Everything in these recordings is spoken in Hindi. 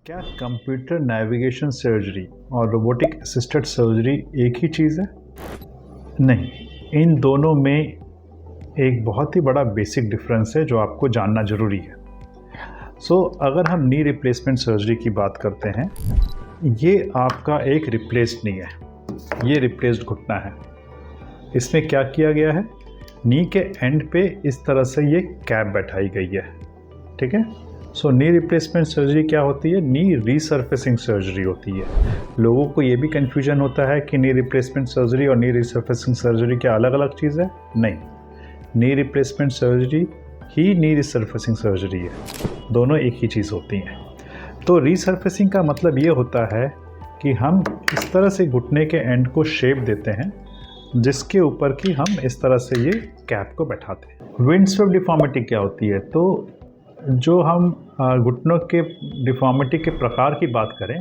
क्या कंप्यूटर नेविगेशन सर्जरी और रोबोटिक असिस्टेड सर्जरी एक ही चीज़ है? नहीं, इन दोनों में एक बहुत ही बड़ा बेसिक डिफरेंस है जो आपको जानना ज़रूरी है। अगर हम नी रिप्लेसमेंट सर्जरी की बात करते हैं, ये आपका एक रिप्लेस्ड नी है, ये रिप्लेस्ड घुटना है। इसमें क्या किया गया है, नी के एंड पे इस तरह से ये कैप बैठाई गई है, ठीक है। नी रिप्लेसमेंट सर्जरी क्या होती है? नी रीसर्फेसिंग सर्जरी होती है। लोगों को ये भी कन्फ्यूजन होता है कि नी रिप्लेसमेंट सर्जरी और नी रीसर्फेसिंग सर्जरी क्या अलग अलग चीज़ है? नहीं, नी रिप्लेसमेंट सर्जरी ही नी रीसर्फेसिंग सर्जरी है, दोनों एक ही चीज़ होती हैं। तो रीसर्फेसिंग का मतलब ये होता है कि हम इस तरह से घुटने के एंड को शेप देते हैं जिसके ऊपर कि हम इस तरह से ये कैप को बैठाते हैं। विंडस्वेप्ट डिफॉर्मिटी क्या होती है? तो जो हम घुटनों के डिफॉर्मिटी के प्रकार की बात करें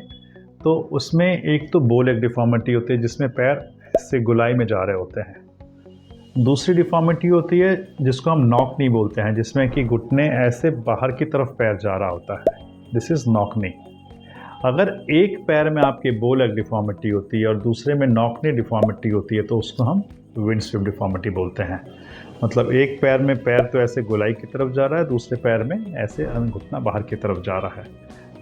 तो उसमें एक तो बो लेग डिफॉर्मिटी होती है जिसमें पैर से गोलाई में जा रहे होते हैं। दूसरी डिफॉर्मिटी होती है जिसको हम नॉक नी बोलते हैं, जिसमें कि घुटने ऐसे बाहर की तरफ पैर जा रहा होता है। This is knock knee. अगर एक पैर में आपके बो लेग डिफॉर्मिटी होती है और दूसरे में नॉक नी डिफॉर्मिटी होती है तो उसको हम विंडस्वेप्ट डिफॉर्मिटी बोलते हैं। मतलब एक पैर में पैर तो ऐसे गोलाई की तरफ जा रहा है, दूसरे पैर में ऐसे घुटना बाहर की तरफ जा रहा है।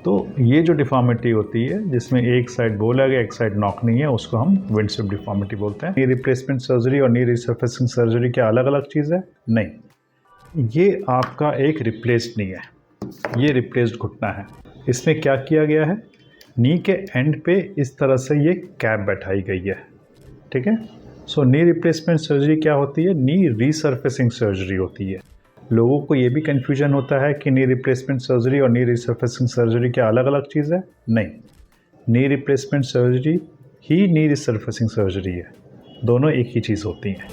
तो ये जो डिफॉर्मिटी होती है जिसमें एक साइड बो लेग है एक साइड नॉक नी है, उसको हम विंडस्वेप्ट डिफॉर्मिटी बोलते हैं। नी रिप्लेसमेंट सर्जरी और नी रिसर्फेसिंग सर्जरी क्या अलग अलग चीज़ है? नहीं, ये आपका एक रिप्लेस्ड नी है, ये रिप्लेस्ड घुटना है। इसमें क्या किया गया है, नी के एंड पे इस तरह से ये कैप बैठाई गई है, ठीक है। नी रिप्लेसमेंट सर्जरी क्या होती है? नी रीसर्फेसिंग सर्जरी होती है। लोगों को ये भी कन्फ्यूजन होता है कि नी रिप्लेसमेंट सर्जरी और नी रिसर्फेसिंग सर्जरी क्या अलग अलग चीज़ है? नहीं, नी रिप्लेसमेंट सर्जरी ही नी रिसर्फेसिंग सर्जरी है, दोनों एक ही चीज़ होती हैं।